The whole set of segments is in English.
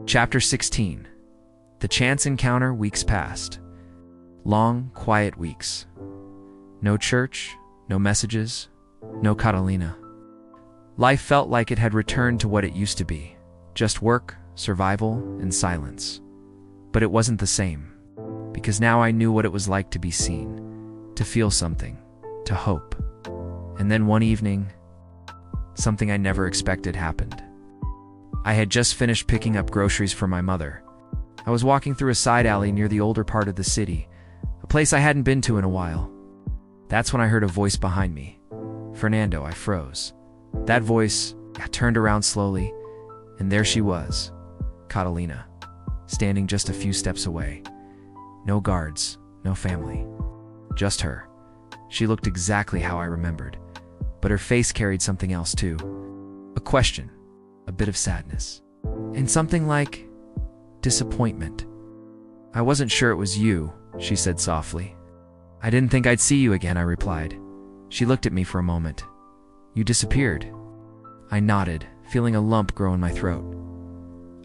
Chapter 16. The chance encounter. Weeks passed. Long, quiet weeks. No church, no messages, no Katalina. Life felt like it had returned to what it used to be. Just work, survival, and silence. But it wasn't the same. Because now I knew what it was like to be seen, to feel something, to hope. And then one evening, something I never expected happened. I had just finished picking up groceries for my mother. I was walking through a side alley near the older part of the city, a place I hadn't been to in a while. That's when I heard a voice behind me. Fernando. I froze. That voice, I turned around slowly, and there she was, Katalina, standing just a few steps away. No guards, no family, just her. She looked exactly how I remembered, but her face carried something else too. A question, a bit of sadness, and something like disappointment. "I wasn't sure it was you," she said softly. "I didn't think I'd see you again," I replied. She looked at me for a moment. "You disappeared." I nodded, feeling a lump grow in my throat.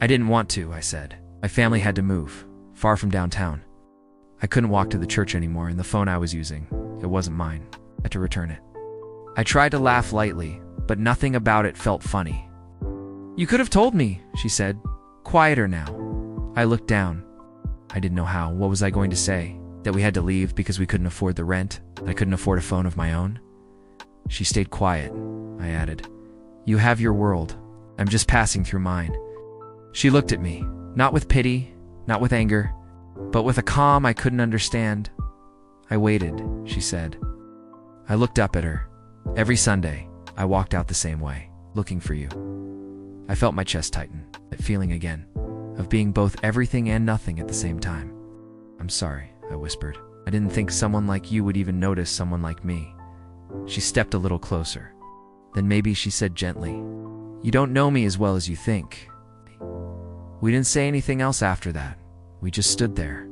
"I didn't want to," I said. "My family had to move, far from downtown. I couldn't walk to the church anymore, and the phone I was using, it wasn't mine. I had to return it." I tried to laugh lightly, but nothing about it felt funny. "You could have told me," she said, quieter now. I looked down. I didn't know how. What was I going to say? That we had to leave because we couldn't afford the rent? That I couldn't afford a phone of my own? She stayed quiet. I added, "You have your world. I'm just passing through mine." She looked at me, not with pity, not with anger, but with a calm I couldn't understand. "I waited," she said. I looked up at her. Every Sunday, I walked out the same way, looking for you. I felt my chest tighten, that feeling again, of being both everything and nothing at the same time. "I'm sorry," I whispered. "I didn't think someone like you would even notice someone like me." She stepped a little closer. Then maybe she said gently, "You don't know me as well as you think." We didn't say anything else after that. We just stood there.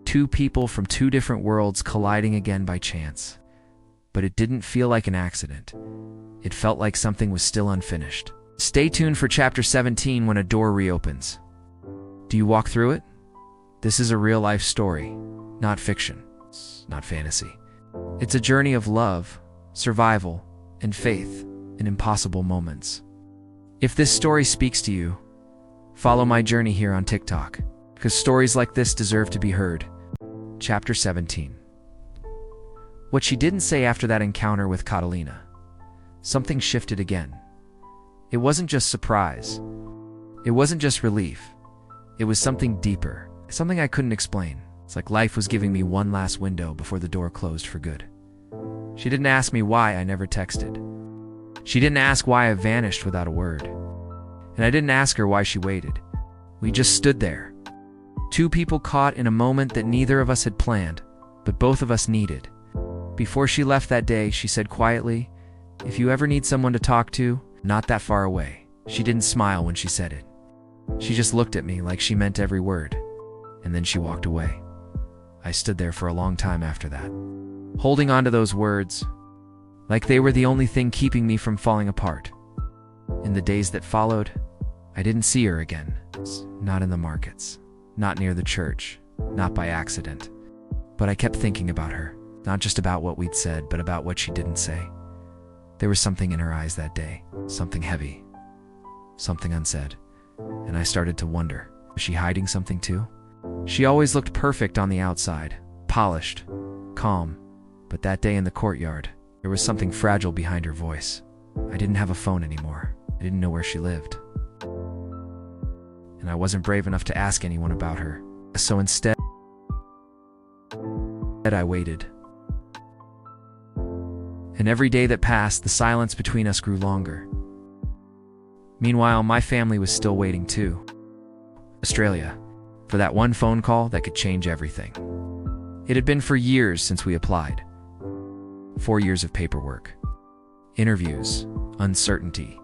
Two people from two different worlds colliding again by chance. But it didn't feel like an accident. It felt like something was still unfinished. Stay tuned for Chapter 17 when a door reopens. Do you walk through it? This is a real-life story, not fiction, not fantasy. It's a journey of love, survival, and faith in impossible moments. If this story speaks to you, follow my journey here on TikTok, because stories like this deserve to be heard. Chapter 17. What she didn't say after that encounter with Katalina. Something shifted again. It wasn't just surprise. It wasn't just relief. It was something deeper, something I couldn't explain. It's like life was giving me one last window before the door closed for good. She didn't ask me why I never texted. She didn't ask why I vanished without a word. And I didn't ask her why she waited. We just stood there. Two people caught in a moment that neither of us had planned, but both of us needed. Before she left that day, she said quietly, "If you ever need someone to talk to, not that far away." She didn't smile when she said it. She just looked at me like she meant every word, and then she walked away. I stood there for a long time after that, holding on to those words, like they were the only thing keeping me from falling apart. In the days that followed, I didn't see her again. Not in the markets, not near the church, not by accident. But I kept thinking about her, not just about what we'd said, but about what she didn't say. There was something in her eyes that day, something heavy, something unsaid. And I started to wonder, was she hiding something too? She always looked perfect on the outside, polished, calm. But that day in the courtyard, there was something fragile behind her voice. I didn't have a phone anymore. I didn't know where she lived. And I wasn't brave enough to ask anyone about her. So instead, I waited. And every day that passed, the silence between us grew longer. Meanwhile, my family was still waiting too. Australia, for that one phone call that could change everything. It had been for years since we applied. 4 years of paperwork, interviews, uncertainty.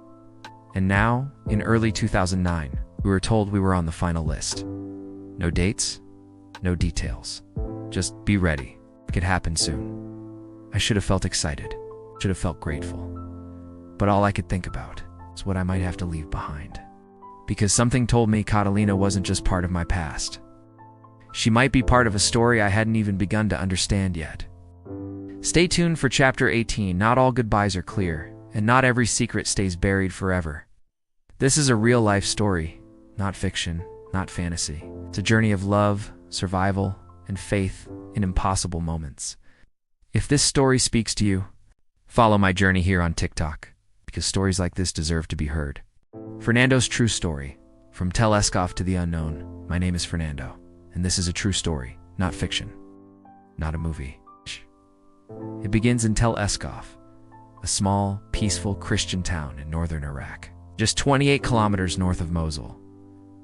And now, in early 2009, we were told we were on the final list. No dates, no details. Just be ready. It could happen soon. I should have felt excited, should have felt grateful. But all I could think about is what I might have to leave behind. because something told me Katalina wasn't just part of my past. She might be part of a story I hadn't even begun to understand yet. Stay tuned for Chapter 18. Not all goodbyes are clear, and not every secret stays buried forever. This is a real-life story, not fiction, not fantasy. It's a journey of love, survival, and faith in impossible moments. If this story speaks to you, follow my journey here on TikTok, because stories like this deserve to be heard. Fernando's true story. From Tel Escaf to the unknown, my name is Fernando, and this is a true story, not fiction, not a movie. It begins in Tel Escaf, a small, peaceful Christian town in northern Iraq, just 28 kilometers north of Mosul.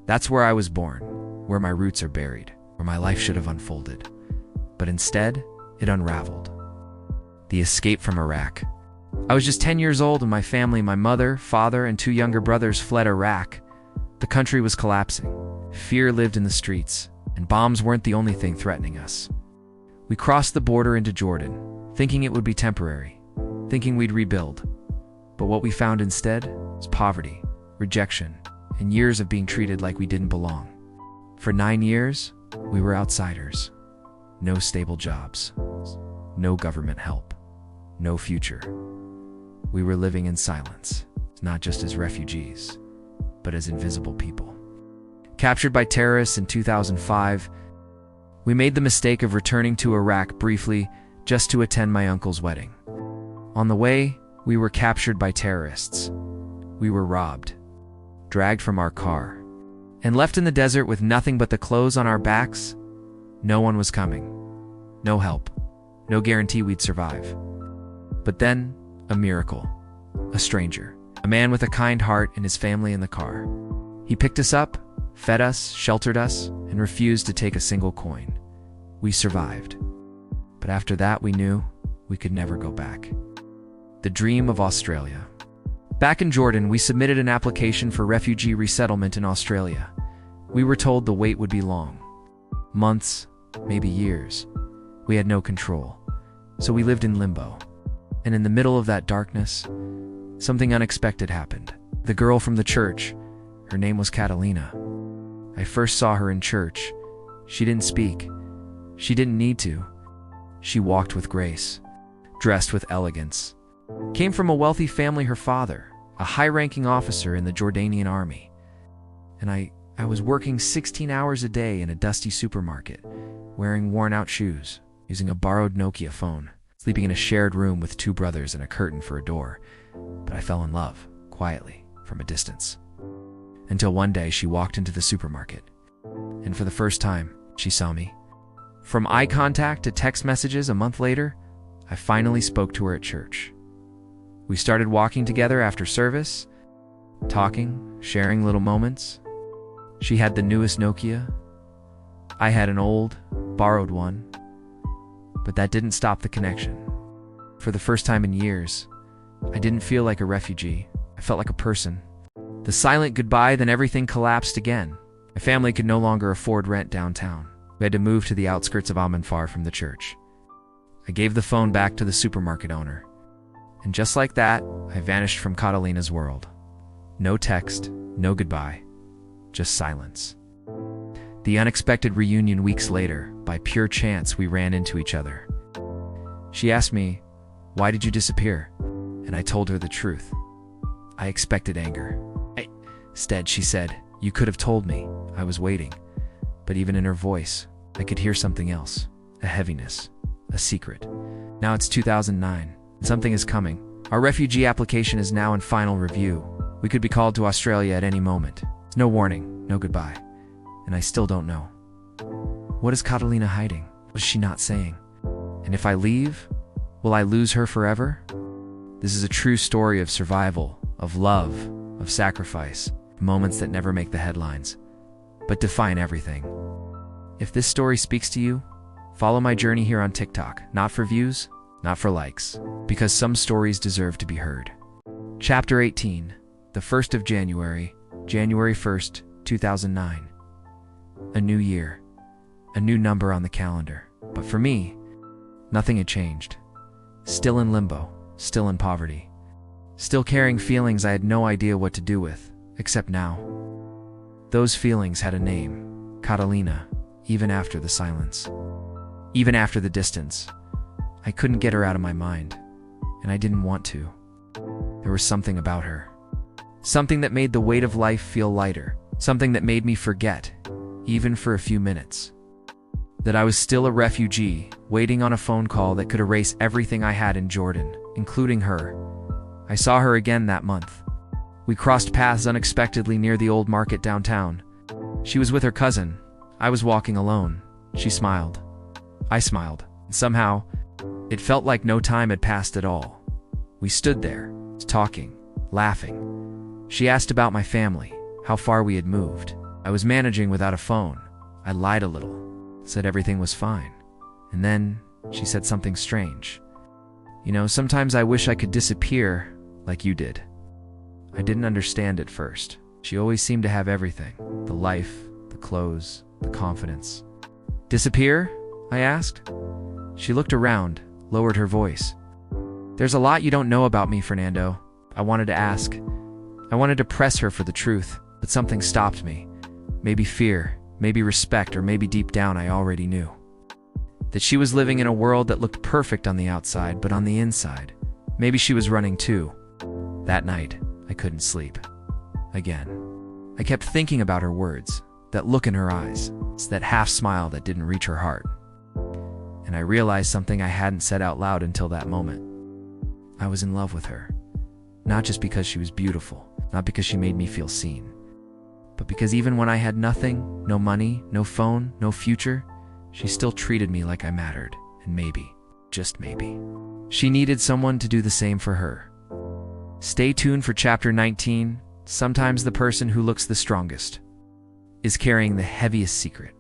That's where I was born, where my roots are buried, where my life should have unfolded. But instead, it unraveled. The escape from Iraq. I was just 10 years old and my family, my mother, father, and 2 younger brothers fled Iraq. The country was collapsing. Fear lived in the streets, and bombs weren't the only thing threatening us. We crossed the border into Jordan, thinking it would be temporary, thinking we'd rebuild. But what we found instead was poverty, rejection, and years of being treated like we didn't belong. For 9 years, we were outsiders. No stable jobs, no government help, no future. We were living in silence, not just as refugees, but as invisible people. Captured by terrorists in 2005, we made the mistake of returning to Iraq briefly just to attend my uncle's wedding. On the way, we were captured by terrorists. We were robbed, dragged from our car, and left in the desert with nothing but the clothes on our backs. No one was coming. No help. No guarantee we'd survive. But then, a miracle. A stranger. A man with a kind heart and his family in the car. He picked us up, fed us, sheltered us, and refused to take a single coin. We survived. But after that, we knew we could never go back. The dream of Australia. Back in Jordan, we submitted an application for refugee resettlement in Australia. We were told the wait would be long. Months, maybe years. We had no control. So we lived in limbo. And in the middle of that darkness, something unexpected happened. The girl from the church, her name was Katalina. I first saw her in church. She didn't speak. She didn't need to. She walked with grace, dressed with elegance. Came from a wealthy family, her father, a high-ranking officer in the Jordanian army. And I was working 16 hours a day in a dusty supermarket, wearing worn-out shoes, using a borrowed Nokia phone, sleeping in a shared room with 2 brothers and a curtain for a door. But I fell in love, quietly, from a distance. Until one day she walked into the supermarket. And for the first time, she saw me. From eye contact to text messages a month later, I finally spoke to her at church. We started walking together after service, talking, sharing little moments. She had the newest Nokia. I had an old, borrowed one. But that didn't stop the connection. For the first time in years, I didn't feel like a refugee. I felt like a person. The silent goodbye, then everything collapsed again. My family could no longer afford rent downtown. We had to move to the outskirts of Amman, far from the church. I gave the phone back to the supermarket owner. And just like that, I vanished from Katalina's world. No text, no goodbye, just silence. The unexpected reunion weeks later, by pure chance, we ran into each other. She asked me, "Why did you disappear?" And I told her the truth. I expected anger. Instead, she said, "You could have told me. I was waiting." But even in her voice, I could hear something else, a heaviness, a secret. Now it's 2009, and something is coming. Our refugee application is now in final review. We could be called to Australia at any moment. No warning, no goodbye. And I still don't know. What is Katalina hiding? What is she not saying? And if I leave, will I lose her forever? This is a true story of survival, of love, of sacrifice, moments that never make the headlines, but define everything. If this story speaks to you, follow my journey here on TikTok, not for views, not for likes, because some stories deserve to be heard. Chapter 18, the 1st of January, January 1st, 2009. A new year, a new number on the calendar. But for me, nothing had changed. Still in limbo, still in poverty, still carrying feelings I had no idea what to do with, except now. Those feelings had a name, Katalina, even after the silence. Even after the distance. I couldn't get her out of my mind, and I didn't want to. There was something about her. Something that made the weight of life feel lighter. Something that made me forget, even for a few minutes, that I was still a refugee, waiting on a phone call that could erase everything I had in Jordan, including her. I saw her again that month. We crossed paths unexpectedly near the old market downtown. She was with her cousin. I was walking alone. She smiled. I smiled. And somehow, it felt like no time had passed at all. We stood there, talking, laughing. She asked about my family, how far we had moved. I was managing without a phone. I lied a little, said everything was fine. And then she said something strange. You know, sometimes I wish I could disappear like you did. I didn't understand at first. She always seemed to have everything. The life, the clothes, the confidence. Disappear? I asked. She looked around, lowered her voice. There's a lot you don't know about me, Fernando. I wanted to ask. I wanted to press her for the truth, but something stopped me. Maybe fear, maybe respect, or maybe deep down I already knew. That she was living in a world that looked perfect on the outside, but on the inside, maybe she was running too. That night, I couldn't sleep. Again. I kept thinking about her words, that look in her eyes, that half smile that didn't reach her heart. And I realized something I hadn't said out loud until that moment. I was in love with her. Not just because she was beautiful, not because she made me feel seen, but because even when I had nothing, no money, no phone, no future, she still treated me like I mattered, and maybe, just maybe, she needed someone to do the same for her. Stay tuned for Chapter 19. Sometimes the person who looks the strongest is carrying the heaviest secret.